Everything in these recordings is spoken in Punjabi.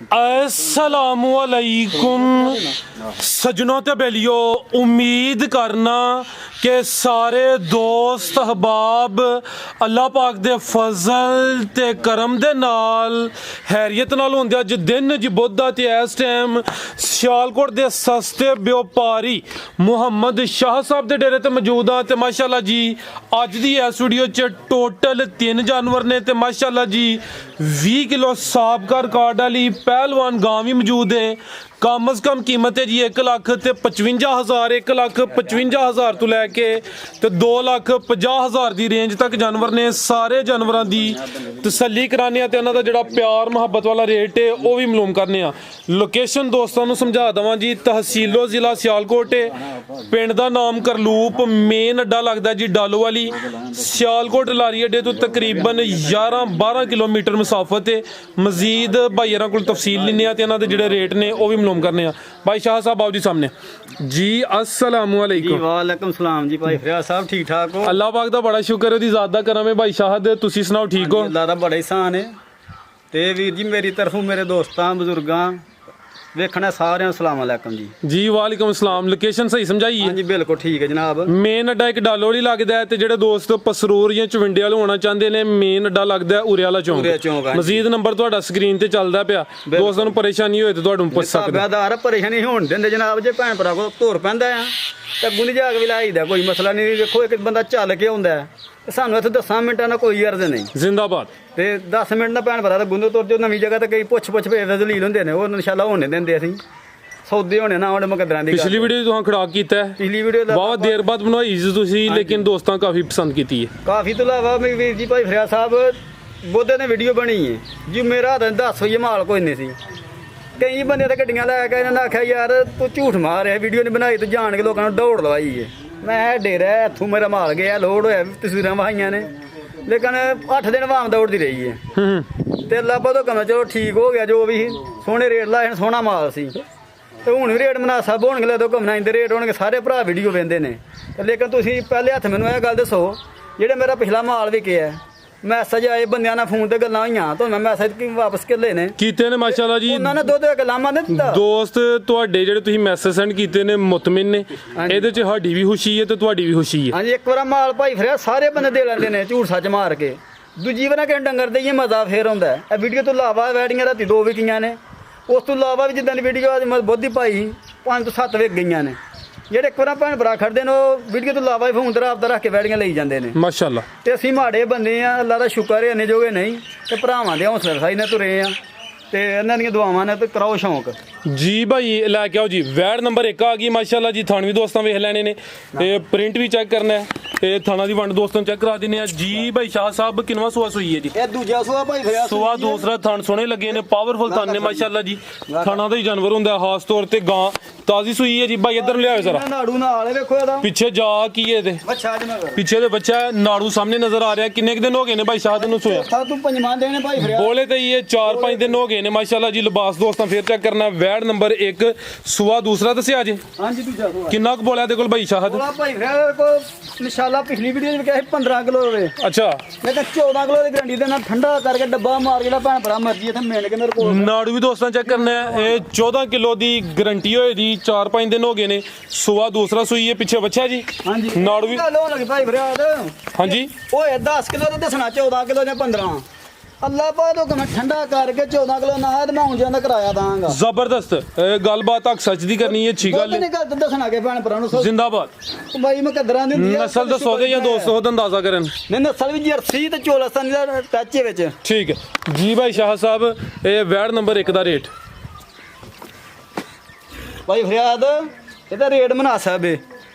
अस्सलामुअलैकुम सजनों ते बेलियो, उम्मीद करना कि सारे दोस्त अहबाब अल्लाह पाक दे फजल ते करम दे नाल हैरियत नाल होंदे। अज दिन ज बुध ते इस टाइम सियालकोट दे सस्ते व्यापारी मुहम्मद शाह साहब दे डेरे ते मौजूद हाँ। ते माशाअल्लाह जी अज दी इस वीडियो च टोटल 3 जानवर ने ते माशाअल्लाह जी 20 किलो साबका रिकॉर्ड वाली पहलवान गां भी मौजूद है। कम अज कम कीमत है जी 1,55,000 1,55,000 तो लैके 2,50,000 की रेंज तक जानवर ने। सारे जानवरों की तसल्ली कराने ते उन्हां दा जिहड़ा प्यार मुहब्बत वाला रेट है वह भी मालूम करने। लोकेशन दोस्तों नूं समझा देवां जी, तहसीलो जिला सियालकोट है, पिंड दा नाम करलूप, मेन अड्डा लगदा जी डालो वाली। सियालकोट लारी अड्डे तो तकरीबन 11-12 किलोमीटर मुसाफत है। मजीद भाई होरां कोल तफसील लैने ते इन्हां दे जिहड़े रेट ने वह भी मालूम करने। भाई शाह साहब आओ जी सामने जी। अस्सलाम वालेकुम। वालेकुम सलाम जी भाई फरियाद साहब, ठीक ठाक हो? अल्लाह पाक दा बड़ा शुक्र है, ओदी ज़ात दा करम है। भाई शाहद तुसी सुनाओ ठीक हो? अल्लाह दा बड़ा एहसान है। ते वीर जी मेरी तरफों मेरे दोस्तां बुजुर्गां वेखना सारे अस्सलाम वालेकुम जी। जी वालेकुम सलाम। लोकेशन सही समझाई हाँ है? जी बिल्कुल ठीक है जनाब। मेन अड्डा एक डालो वाली लगदा है ते जेह्ड़े दोस्त पसरूर या चविंडे वाले होना चाहते ने मेन अड्डा लगदा है उरे वाला उरे चौक, चौंक। हाँ जी। मजीद नंबर तुहाडा स्क्रीन ते चलदा पिया, दोस्तां नूं परेशानी होए ते तुहाडू पुछ सकदे। ताबेदार परेशानी होण दिंदे जनाब, जे भैन भरा को तुर पैंदा है ते गुनी जाग भी लाईदा, कोई मसला नहीं। देखो एक बंदा चल के आउंदा है ते सानू इत्थे 10 मिंटां दा कोई अर्ज नहीं। जिंदाबाद। ते 10 मिंट दा भैन भरा दा गुंदे तुर जो नवीं जगह ते कई पुछ भेजदे दलील हुंदे ने, ओह इंशाअल्लाह होने दिंदे असीं सौदे होने ना होने मुकद्दरां दी। पिछली वीडियो तुहां खड़ाक कीता है, पिछली वीडियो बहुत देर बाद बनवाई जी तुसी, लेकिन दोस्तां काफी पसंद कीती है। काफ़ी तो इलावा वीर जी भाई फरियाद साहब बोधे ने वीडियो बनी है जी, मेरा तो 10 होइए माल कोई नहीं सी। कई बंदे तो गड्डियां लैके इन्होंने आख्या यार तू झूठ मार है, वीडियो नहीं बनाई तो जान के लोगों ने दौड़ लवाई है। मैं डेरा इत्थों मेरा माल गया, लोड होया, तस्वीरां वहाइयां ने, लेकिन 8 दिन वाम दौड़ती रही है। तो अल्लाह तो कम चलो ठीक हो गया, जो भी सोहने रेट लाए, सोहना माल सी। तो हूँ भी रेट मुनासब होने तो घूमना इंदे रेट होने सारे भरा वीडियो वेंदे ने। लेकिन तुसीं पहले हत्थ मैनूं यह गल दसो, जेह्ड़ा मेरा पिछला माल विके है, मैसेज आए बंदियां नाल फोन ते गल्लां होईयां तो मैं मैसेज की वापस किले ने कीते ने माशाअल्लाह जी। उन्हां ने दुध इक लामा नहीं दित्ता। दोस्त तुहाडे जेह्ड़े तुसीं मैसेज सेंड कीते ने मुतमिन ने, ਇਹਦੇ ਚ ਸਾਡੀ ਵੀ ਖੁਸ਼ੀ ਹੈ ਤੇ ਤੁਹਾਡੀ ਵੀ ਖੁਸ਼ੀ ਹੈ। हाँ जी, एक बार माल भाई फिर सारे बंदे दे लैंदे ने झूठ सच मार के। दूजी बार कि डंगर देइए मजा फिर आउंदा है। वीडियो तो इलावा वैडिंगां राती 2 विकियां ने, उस तो इलावा भी जिद्दां दी वीडियो बुद्ध पाई 5 ਤੋਂ 7 विक गईयां ने। ਜਿਹੜੇ ਇੱਕ ਵਾਰ ਭੈਣ ਭਰਾ ਖੜਦੇ ਨੇ ਉਹ ਵੀਡੀਓ ਤੋਂ ਇਲਾਵਾ ਹੀ ਫੋਨ ਤੇ ਰਾਬਤਾ ਰੱਖ ਕੇ ਵੈਡੀਆਂ ਲਈ ਜਾਂਦੇ ਨੇ ਮਾਸ਼ਾਅੱਲਾ। ਤੇ ਅਸੀਂ ਮਾੜੇ ਬੰਦੇ ਆ, ਅੱਲਾ ਦਾ ਸ਼ੁਕਰ ਹੈ ਇੰਨੇ ਜੋਗੇ ਨਹੀਂ, ਤੇ ਭਰਾਵਾਂ ਦੇ ਹੌਸਲੇ ਰਖਾਈ ਨੇ ਤੁਰੇ ਆ, ਤੇ ਇਹਨਾਂ ਦੀਆਂ ਦੁਆਵਾਂ ਨੇ ਤੇ ਕਰਾਓ ਸ਼ੌਂਕ जी। भाई लैके आओ जी। वैड नंबर 1 आ गई माशाअल्लाह जी। थान भी दोस्तों वेख लैने ने ते प्रिंट भी चेक करना है ते थाना दी वंड दोस्तों चेक करा देने जी। भाई शाह साहब किनवा सुआ सुई है जी? ਇਹ ਦੂਜਾ ਸੁਆ ਭਾਈ ਫਰਿਆ सुआ दूसरा थान सोने लगे ने, पावरफुल थान ने माशाअल्लाह जी। थाना दा ही जानवर हुंदा है, खास तौर ते गां ताजी सुई है जी। भाई इधर ले आओ जरा, ਨਾੜੂ ਨਾਲ ਇਹ ਵੇਖੋ ਇਹਦਾ पीछे जा की है ते ਬੱਚਾ ਜੀ ਮਗਰ पीछे दे बच्चा है, नाड़ू सामने नजर आ रहा है। किन्ने दिन हो गए ने भाई शाह तेनू सोया? था तू पंजवां देने भाई फरिया बोले तो ये 4-5 दिन हो गए ने माशाअल्लाह जी। लिबास दोस्तों फिर चेक करना। वैड नंबर 1 सुआ दूसरा दसिया जी। हाँ जी दूजा सुआ किन्ना क बोलिया तेरे कोल भाई शाहद? बोला भाई फरिया को इंशाल्लाह पिछली वीडियो में क्या है 15 किलो होवे, अच्छा लेकिन 14 किलो की गारंटी देना, ठंडा करके डब्बा मार के भैन भरा मर्जी इत्थे मिल के मेरे को नाड़ू भी दोस्तों चेक करना है। ये 14 किलो की गारंटी होए दी, 4-5 दिन हो गए ने। सुआ दूसरा सुई है, पीछे बच्चा जी। हाँ जी नाड़ू भी लो लगे भाई फरियाद हाँ जी। ओए 10 किलो तो दसना 14 किलो या 15 अल्लाह पाक तो मैं ठंडा करके 14 किलो ना है मैं उंजियां दा कराया दांगा। जबरदस्त गलबात हक सच दी करनी है, अच्छी गल नहीं गल दसना के भैन भरा नु जिंदाबाद। भाई मैं कदरां दी नस्ल दसो दे या 200 दा अंदाजा करन? नहीं नस्ल भी जर्सी ते चोलस्तान दा टच विच ठीक है जी। भाई शाह साहब ये वैड नंबर 1 दा रेट भाई फरियाद ਇਹਦਾ ਰੇਟ ਮੁਨਾਸਬ ਹੈ।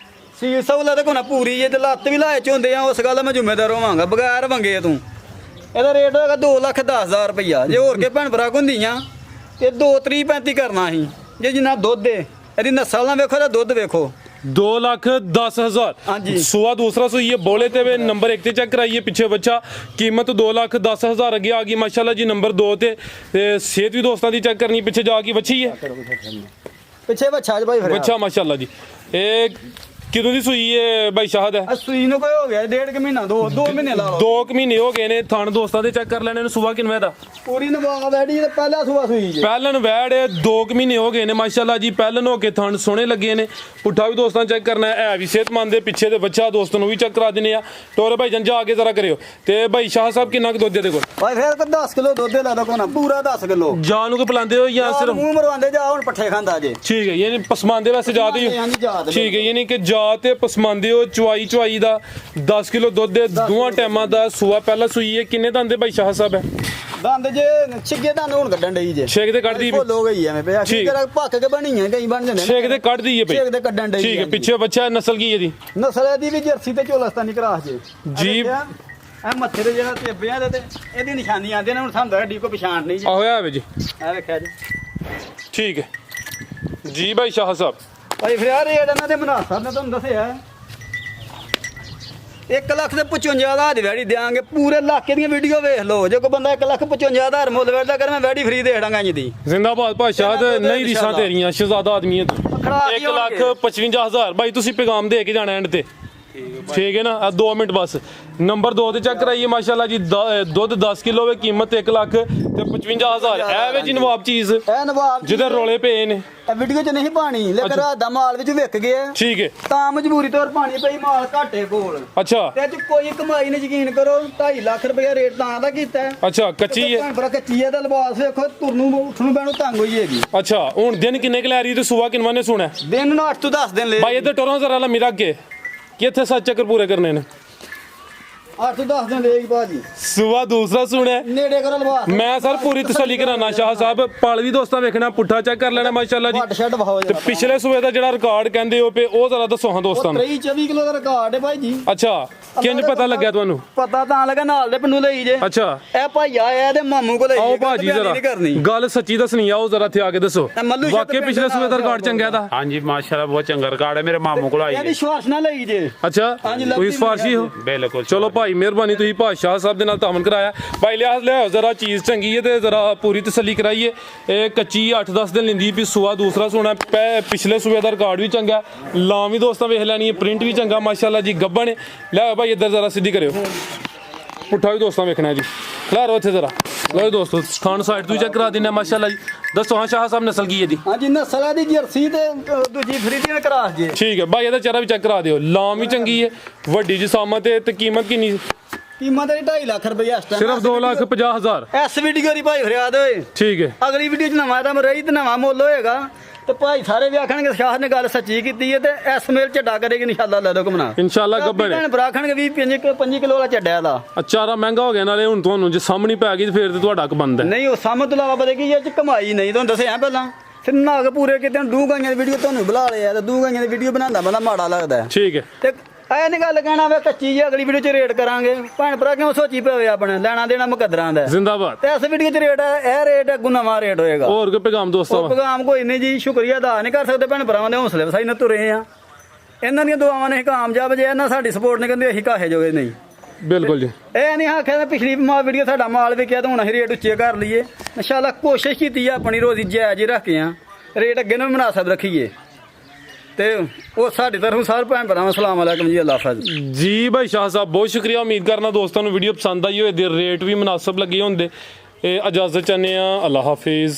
ਸੀਲ ਸਹੂਲਤ ਕੋਨਾ ਪੂਰੀ ਜੇ ਤੇ ਲੱਤ ਵੀ ਲਾਏ ਚ ਹੁੰਦੇ ਆ, ਉਸ ਗੱਲ ਮੈਂ ਜ਼ਿੰਮੇਦਾਰ ਹੋਵਾਂਗਾ ਬਗੈਰ ਵੰਗੇ ਤੂੰ। ਇਹਦਾ ਰੇਟ ਹੋਏਗਾ 2,10,000 ਰੁਪਈਆ। ਜੇ ਹੋਰ ਕੇ ਭੈਣ ਭਰਾ ਹੁੰਦੀਆਂ ਤੇ 2,30-35 ਕਰਨਾ ਸੀ ਜੇ ਜਿੰਨਾ ਦੁੱਧ ਹੈ। ਇਹਦੀ ਨਸਲ ਨਾ ਵੇਖੋ ਤਾਂ ਦੁੱਧ ਵੇਖੋ। 2,10,000 हाँ जी। सुआ दूसरा सुई है, बोले ते वे नंबर 1 ते चेक कराइए, पीछे बच्चा। कीमत 2,10,000 अगे आ गई माशाल्लाह जी। नंबर 2 ते सेहत भी दोस्तों की चेक करनी, पीछे जाके बच्ची है, ਪਿੱਛੇ ਬੱਚਾ ਜੀ ਭਾਈ ਫਰਿਆਦ बच्चा माशाल्लाह जी। एक ਕਿਦੋਂ ਦੀ ਸੂਈ ਹੈ ਬਾਈ ਸ਼ਾਹਦ? ਸੂਈ ਨੂੰ ਕੋਈ ਹੋ ਗਿਆ 1.5 ਮਹੀਨਾ 2 ਮਹੀਨੇ ਲਾ ਲਓ। 2 ਮਹੀਨੇ ਹੋ ਗਏ ਨੇ। ਥਣ ਦੋਸਤਾਂ ਦੇ ਚੈੱਕ ਕਰ ਲੈਣੇ ਨੇ। ਸੂਆ ਕਿੰਨਵੇਂ ਦਾ? ਪੂਰੀ ਨਵਾਬ ਵੈੜੀ ਤੇ ਪਹਿਲਾ ਸੂਆ ਸੂਈ ਜੀ। ਪਹਿਲਨ ਵੈੜ 2 ਮਹੀਨੇ ਹੋ ਗਏ ਨੇ ਮਾਸ਼ਾਅੱਲਾ ਜੀ। ਪਹਿਲਨ ਹੋ ਕੇ ਥਣ ਸੋਹਣੇ ਲੱਗੇ ਨੇ। ਪੁੱਠਾ ਵੀ ਦੋਸਤਾਂ ਚੈੱਕ ਕਰਨਾ ਹੈ ਵੀ ਸਿਹਤਮੰਦ ਦੇ ਪਿੱਛੇ ਦੇ ਬੱਚਾ ਦੋਸਤਾਂ ਨੂੰ ਵੀ ਚੈੱਕ ਕਰਾ ਦਿੰਦੇ ਆ। ਟੋਰੇ ਭਾਈ ਜਨ ਜਾ ਕੇ ਜ਼ਰਾ ਕਰਿਓ। ਤੇ ਭਾਈ ਸ਼ਾਹ ਸਾਹਿਬ ਕਿੰਨਾ ਕੁ ਦੁੱਧ ਦੇ ਕੋਲ? ਭਾਈ ਫਿਰ 10 ਕਿਲੋ ਦੁੱਧ ਲਾ ਦੋ ਕੋਨਾ ਪੂਰਾ 10 ਕਿਲੋ। ਜਾਨ ਨੂੰ ਕੋ ਪਲਾਉਂਦੇ ਹੋ ਜਾਂ ਸਿਰਫ ਮੂੰਹ ਮਰਵਾਉਂਦੇ ਜਾ ਹੁਣ ਪੱਠੇ ਖਾਂਦਾ ਜੇ। ਠੀਕ ਹੈ ਯਾਨੀ ਪਸਮਾਨਦੇ ਵੈਸੇ ਜਾਤ ਹੀ ਹਾਂਜੀ ਜਾਤ। ਠੀਕ ਹੈ ਯਾਨੀ ਕਿ ਜਾਤ ਤੇ ਪਸਮਾਨਦੇ ਹੋ। ਚਵਾਈ ਦਾ 10 ਕਿਲੋ ਦੁੱਧ ਦੇ ਦੋਵਾਂ ਟਾਈਮਾਂ ਦਾ ਸੂਆ ਪਹਿਲਾ ਸੂਈ ਹੈ। ਕਿੰਨੇ ਦੰਦ ਦੇ ਭਾਈ ਸ਼ਾਹ ਸਾਹਿਬ ਹੈ? ਦੰਦ ਜੇ ਛਿੱਗੇ ਦੰਦ ਹੁਣ ਕੱਢਣ ਡਈ ਜੇ। ਛੇਕ ਤੇ ਕੱਢਦੀ ਫੁੱਲ ਹੋ ਗਈ ਐਵੇਂ ਪਿਆ ਠੀਕ। ਕਿ ਭੱਕ ਕੇ ਬਣੀ ਹੈ ਕਈ ਬਣ ਜਾਂਦੇ ਨੇ। ਛੇਕ ਤੇ ਕੱਢਦੀ ਹੈ ਭਾਈ। ਛੇਕ ਤੇ ਕੱਢਣ ਡਈ ਠੀਕ ਹੈ। ਪਿੱਛੇ ਬੱਚਾ ਨਸਲ ਕੀ ਹੈ ਦੀ? ਨਸਲ ਇਹਦੀ ਵੀ ਜਰਸੀ ਤੇ ਝੋਲਸਤਾਨੀ ਕਰਾਸ ਜੇ ਜੀ। ਇਹ ਮੱਥੇ ਤੇ ਜਿਹੜਾ ਟੇਬਿਆਂ ਦੇ ਤੇ ਇਹਦੀ ਨਿਸ਼ਾਨੀ ਆਂਦੇ ਨੇ। ਹੁਣ ਸਾਨੂੰ ਤਾਂ ਡੀ ਕੋ ਪਛਾਣ ਨਹੀਂ ਜੀ। ਆ ਹੋਇਆ ਵੇ ਜੀ। ਇਹ ਵੇਖਿਆ ਜੀ। ਠੀਕ ਹੈ ਜੀ ਭਾਈ ਸ਼ਾਹ ਸਾਹਿਬ। ਭਾਈ ਫਿਰ ਯਾਰ ਰੇਟ ਇਹਨਾਂ ਦੇ ਮਨਾਸਬ ਨੇ ਤੁਹਾਨੂੰ ਦੱਸਿਆ 1,55,000 ਦੀ ਵੈੜੀ ਦੇਾਂਗੇ। ਪੂਰੇ ਇਲਾਕੇ ਦੀਆਂ ਵੀਡੀਓ ਵੇਖ ਲਓ। ਜੇ ਕੋਈ ਬੰਦਾ 1,55,000 ਮੁੱਲ ਵੇਚਦਾ ਕਰ ਮੈਂ ਵੈੜੀ ਫਰੀ ਦੇ ਦਾਂਗਾ ਜੀ ਦੀ। ਜ਼ਿੰਦਾਬਾਦ ਭਾਈ ਸ਼ਾਹਦ। ਨਹੀਂ ਰੀਸਾਂ ਤੇਰੀਆਂ ਸ਼ਹਜ਼ਾਦਾ ਆਦਮੀ ਹੈ ਤੂੰ। 1,55,000 ਭਾਈ ਤੁਸੀਂ ਪੈਗਾਮ ਦੇ ਕੇ ਜਾਣਾ ਐਂਡ ਤੇ। ਠੀਕ ਹੈ ਨਾ। 2 ਮਿੰਟ ਬਸ। ਨੰਬਰ 2 ਤੇ ਚੈੱਕ ਕਰਾਈਏ ਮਾਸ਼ਾਅੱਲਾ ਜੀ। ਦੁੱਧ 10 ਕਿਲੋ ਵੇ। ਕੀਮਤ 1,55,000। ਐ ਵੇ ਜੀ ਨਵਾਬ ਚੀਜ਼ ਇਹ ਨਵਾਬ ਜਿਹਦੇ ਰੋਲੇ ਪਏ ਨੇ। ਇਹ ਵੀਡੀਓ 'ਚ ਨਹੀਂ ਪਾਣੀ ਲੇਕਿਨ ਰਾਤ ਦਾ ਮਾਲ ਵਿੱਚ ਵਿਕ ਗਿਆ। ਠੀਕ ਹੈ। ਤਾਂ ਮਜਬੂਰੀ ਤੌਰ ਪਾਣੀ ਪਈ ਮਾਲ ਘਾਟੇ ਕੋਲ। ਅੱਛਾ ਤੇ ਅੱਜ ਕੋਈ ਕਮਾਈ ਨਹੀਂ। ਯਕੀਨ ਕਰੋ 2.5 ਲੱਖ ਰੁਪਏ ਰੇਟ ਤਾਂ ਦਾ ਕੀਤਾ ਹੈ। ਅੱਛਾ ਕੱਚੀ ਹੈ। ਭਰਾ ਕੱਚੀ ਹੈ ਦਾ ਲਿਬਾਸ ਵੇਖੋ ਤੁਰਨ ਨੂੰ ਉੱਠਣ ਨੂੰ ਬੈਣੂ ਤੰਗ ਹੋਈ ਹੈਗੀ। ਅੱਛਾ ਹੁਣ ਦਿਨ ਕਿੰਨੇ ਕੁ ਲੈ ਰਹੀ ਤੇ ਸੂਆ ਕਿੰਨਵਾਂ ਨੇ ਸੁਣਾ? ਦਿਨ ਨੂੰ 8 ਤੋਂ 10 ਦਿਨ ਲੈ ਭਾਈ ਇੱਧਰ ਟੋਰਾਂ ਜ਼ਰਾ ਲਾ ਮੇਰਾ ਅੱਗੇ ਕਿ ਇੱਥੇ 7 ਚੱਕਰ ਪੂਰੇ ਕਰਨੇ ਨੇ। 8 ਤੋਂ 10 ਦਿਨ ਲੇਗੀ ਬਾਜੀ। ਸੂਆ ਦੂਸਰਾ ਸੁਣਾ ਨੇੜੇ ਕਰੋ ਲਿਬਾਸ। ਮੈਂ ਸਰ ਪੂਰੀ ਤਸੱਲੀ ਕਰਾਨਾ ਸ਼ਾਹ ਸਾਹਿਬ। ਪਲ ਵੀ ਦੋਸਤਾਂ ਵੇਖਣਾ ਪੁੱਠਾ ਚੈੱਕ ਕਰ ਲੈਣਾ ਮਾਸ਼ਾਅੱਲਾ ਜੀ। ਵੱਟ ਛੱਡ ਵਹਾਓ ਤੇ ਪਿਛਲੇ ਸੂਏ ਦਾ ਜਿਹੜਾ ਰਿਕਾਰਡ ਕਹਿੰਦੇ ਹੋ ਪਏ ਉਹ ਜ਼ਰਾ ਦੱਸੋ ਹਾਂ ਦੋਸਤਾਂ ਨੂੰ। 23-24 ਕਿਲੋ ਦਾ ਰਿਕਾਰਡ ਹੈ ਭਾਈ ਜੀ। ਅੱਛਾ ਕਿੰਜ ਪਤਾ ਲੱਗਿਆ ਤੁਹਾਨੂੰ? ਪਤਾ ਤਾਂ ਲੱਗਾ ਨਾਲ ਦੇ ਪਿੰਡੂ ਲਈ ਜੇ। ਅੱਛਾ ਇਹ ਭਾਈ ਆਇਆ ਤੇ ਮਾਮੂ ਕੋਲ ਲਈ ਆਓ ਭਾਜੀ ਜ਼ਰਾ ਗੱਲ ਸੱਚੀ ਦੱਸਣੀ ਆ। ਉਹ ਜ਼ਰਾ ਇੱਥੇ ਆ ਕੇ ਦੱਸੋ ਵਾਕਈ ਪਿਛਲੇ ਸੂਏ ਦਾ ਰਿਕਾਰਡ ਚੰਗਾ ਦਾ? ਹਾਂਜੀ ਮਾਸ਼ਾਅੱਲਾ ਬਹੁਤ ਚੰਗਾ ਰਿਕਾਰਡ ਹੈ। ਮੇਰੇ ਮਾਮੂ ਕੋਲ ਆਈ ਇਹਦੀ ਸ਼ਵਾਸ ਨਾ ਲਈ ਜੇ। ਅੱਛਾ ਤੁਸੀਂ ਸਿਫਾਰਸ਼ੀ ਹੋ? ਬਿਲਕੁਲ। ਚਲੋ ਭਾਈ ਮਿਹਰਬਾਨੀ ਤੁਸੀਂ ਸ਼ਾਹ ਸਾਹਿਬ ਦੇ ਨਾਲ ਤਾਮਨ ਕਰਾਇਆ। ਭਾਈ ਲਿਆਓ ਜ਼ਰਾ ਚੀਜ਼ ਚੰਗੀ ਹੈ ਤੇ ਜ਼ਰਾ ਪੂਰੀ ਤਸੱਲੀ ਕਰਾਈਏ। ਇਹ ਕੱਚੀ 8-10 ਦਿਨ ਲੈਂਦੀ ਵੀ ਸੂਆ ਦੂਸਰਾ ਸੋਣਾ। ਪਿਛਲੇ ਸੂਏ ਦਾ ਰਿਕਾਰਡ ਵੀ ਚੰਗਾ। ਲਾਂ ਵੀ ਦੋਸਤਾਂ ਵੇਖ ਲੈਣੀ ਹੈ। ਪ੍ਰਿੰਟ ਵੀ ਚੰਗਾ ਮਾਸ਼ਾਅੱਲਾ ਜੀ। ਗੱਬਣ ਲਿਆਓ ਭਾਈ ਇੱਧਰ ਜ਼ਰਾ ਸਿੱਧੀ ਕਰਿਓ। ਪੁੱਠਾ ਵੀ ਦੋਸਤਾਂ ਵੇਖਣਾ ਜੀ। ਖਿਲਾਰੋ ਇੱਥੇ ਜ਼ਰਾ। ਲਓ ਦੋਸਤੋ ਖਾਨ ਸਾਈਡ ਤੋਂ ਚੈੱਕ ਕਰਾ ਦਿੰਦੇ ਮਾਸ਼ਾਅੱਲਾ ਜੀ। ਦੱਸੋ ਹਾਂ ਸ਼ਾਹ ਸਾਹਿਬ ਨਸਲ ਕੀ ਹੈ ਜੀ? ਹਾਂਜੀ ਨਸਲ ਹੈ ਦੀ ਜਰਸੀ ਤੇ ਦੂਜੀ ਫਰੀਦੀਆਂ ਕਰਾਸ ਜੇ। ਠੀਕ ਹੈ ਭਾਈ ਇਹਦਾ ਚਿਹਰਾ ਵੀ ਚੈੱਕ ਕਰਾ ਦਿਓ। ਲਾਂ ਵੀ ਚੰਗੀ ਹੈ। ਵੱਡੀ ਜਿਸਾਮਤ ਤੇ ਕੀਮਤ ਕਿੰਨੀ? ਕੀਮਤ ਹੈ 2.5 ਲੱਖ ਰੁਪਏ ਇਸ ਟਾਈਮ। ਸਿਰਫ 2,50,000। ਇਸ ਵੀਡੀਓ ਦੀ ਭਾਈ ਫਰਿਆਦ ਓਏ। ਠੀਕ ਹੈ। ਅਗਲੀ ਵੀਡੀਓ 'ਚ ਨਵਾਂ ਦਾ ਰਹੀ ਤੇ ਨਵਾਂ ਮੁੱਲ ਹੋਏਗਾ ਤੇ ਭਾਈ ਸਾਰੇ ਵੀ ਆਖਣਗੇ ਸ਼ਾਹ ਨੇ ਗੱਲ ਸੱਚੀ ਕੀਤੀ ਹੈ ਤੇ ਇਸ ਮੇਲ ਝੱਡਾ ਕਰੇਗੀ ਇਨਸ਼ਾਅੱਲਾ। ਲੈ ਦੋ ਘੁਮਣਾ ਇਨਸ਼ਾਅੱਲਾ ਗੱਬਣ ਭੈਣ ਭਰਾ ਆਖਣਗੇ 25 ਕਿਲੋ ਵਾਲਾ ਝੱਡਿਆ ਦਾ। ਚਾਰਾ ਮਹਿੰਗਾ ਹੋ ਗਿਆ ਨਾਲੇ ਹੁਣ ਤੁਹਾਨੂੰ ਜੇ ਸਾਹਮਣੀ ਪੈ ਗਈ ਤੇ ਫਿਰ ਤੇ ਤੁਹਾਡਾ ਕ ਬੰਦ ਹੈ। ਨਹੀਂ ਉਹ ਸਾਹਮਣੇ ਤੋਂ ਇਲਾਵਾ ਬਦੇਗੀ ਇਹ 'ਚ ਕਮਾਈ ਨਹੀਂ। ਤੁਹਾਨੂੰ ਦੱਸਿਆ ਪਹਿਲਾਂ ਫਿਰ ਨਾਗ ਪੂਰੇ ਕਿਤੇ 2 ਗਾਈਆਂ ਦੀ ਵੀਡੀਓ ਤੁਹਾਨੂੰ ਬੁਲਾ ਲਿਆ ਤੇ 2 ਗਾਈਆਂ ਦੀ ਵੀਡੀਓ ਬਣਾਉਂਦਾ ਬੰਦਾ ਮਾੜਾ ਲੱਗਦਾ ਹੈ। ਠੀਕ ਹੈ। ਤੇ ਐ ਨਹੀਂ ਗੱਲ ਕਹਿਣਾ ਵੇ ਕੱਚੀ ਜੀ ਅਗਲੀ ਵੀਡੀਓ 'ਚ ਰੇਟ ਕਰਾਂਗੇ। ਭੈਣ ਭਰਾ ਕਿਉਂ ਸੋਚੀ ਪਵੇ ਆਪਣੇ ਲੈਣਾ ਦੇਣਾ ਮੁਕੱਦਰਾਂ ਦਾ। ਜ਼ਿੰਦਾਬਾਦ। ਤੇ ਇਸ ਵੀਡੀਓ 'ਚ ਰੇਟ ਇਹ ਰੇਟ ਅੱਗੋਂ ਨਵਾਂ ਰੇਟ ਹੋਏਗਾ। ਹੋਰ ਕੋਈ ਪੈਗਾਮ ਦੋਸਤਾਂ ਉਹ ਪੈਗਾਮ ਕੋਈ ਨਹੀਂ ਜੀ। ਸ਼ੁਕਰੀਆ ਅਦਾ ਨਹੀਂ ਕਰ ਸਕਦੇ ਭੈਣ ਭਰਾਵਾਂ ਦੇ ਹੌਸਲੇ ਵਸਾਈ ਨਾਲ ਤੁਰੇ ਆ। ਇਹਨਾਂ ਦੀਆਂ ਦੁਆਵਾਂ ਨੇ ਕਾਮਯਾਬ ਜੇ ਇਹਨਾਂ ਸਾਡੀ ਸਪੋਰਟ ਨਹੀਂ ਕਹਿੰਦੇ ਅਸੀਂ ਕਾਹੇ ਜੋਗੇ ਨਹੀਂ। ਬਿਲਕੁਲ ਜੀ। ਇਹ ਨਹੀਂ ਆਖਿਆ ਮੈਂ ਪਿਛਲੀ ਵੀਡੀਓ ਸਾਡਾ ਮਾਲ ਵਿਕਿਆ ਤਾਂ ਹੁਣ ਅਸੀਂ ਰੇਟ ਉੱਚੇ ਕਰ ਲਈਏ। ਇਨਸ਼ਾਅੱਲਾ ਕੋਸ਼ਿਸ਼ ਕੀਤੀ ਆ ਆਪਣੀ ਰੋਜ਼ੀ ਜਾਇਜ਼ ਹੀ ਰੱਖੇ ਆ। ਰੇਟ ਅੱਗੇ ਨੂੰ ਮੁਨਾਸਬ ਰੱਖੀਏ ਤੇ ਉਹ ਸਾਡੀ ਤਰਫੋਂ ਸਾਰੇ ਭੈਣ ਭਰਾਵਾਂ ਸਲਾਮ ਅਲੈਕਮ ਜੀ। ਅੱਲਾਹ ਹਾਫਿਜ਼ ਜੀ ਭਾਈ ਸ਼ਾਹ ਸਾਹਿਬ ਬਹੁਤ ਸ਼ੁਕਰੀਆ। ਉਮੀਦ ਕਰਨਾ ਦੋਸਤਾਂ ਨੂੰ ਵੀਡੀਓ ਪਸੰਦ ਆਈ ਹੋਏ। ਦੇ ਰੇਟ ਵੀ ਮੁਨਾਸਬ ਲੱਗੇ ਹੁੰਦੇ। ਇਹ ਇਜਾਜ਼ਤ ਚਾਹੁੰਦੇ ਆ। ਅੱਲਾਹ ਹਾਫਿਜ਼।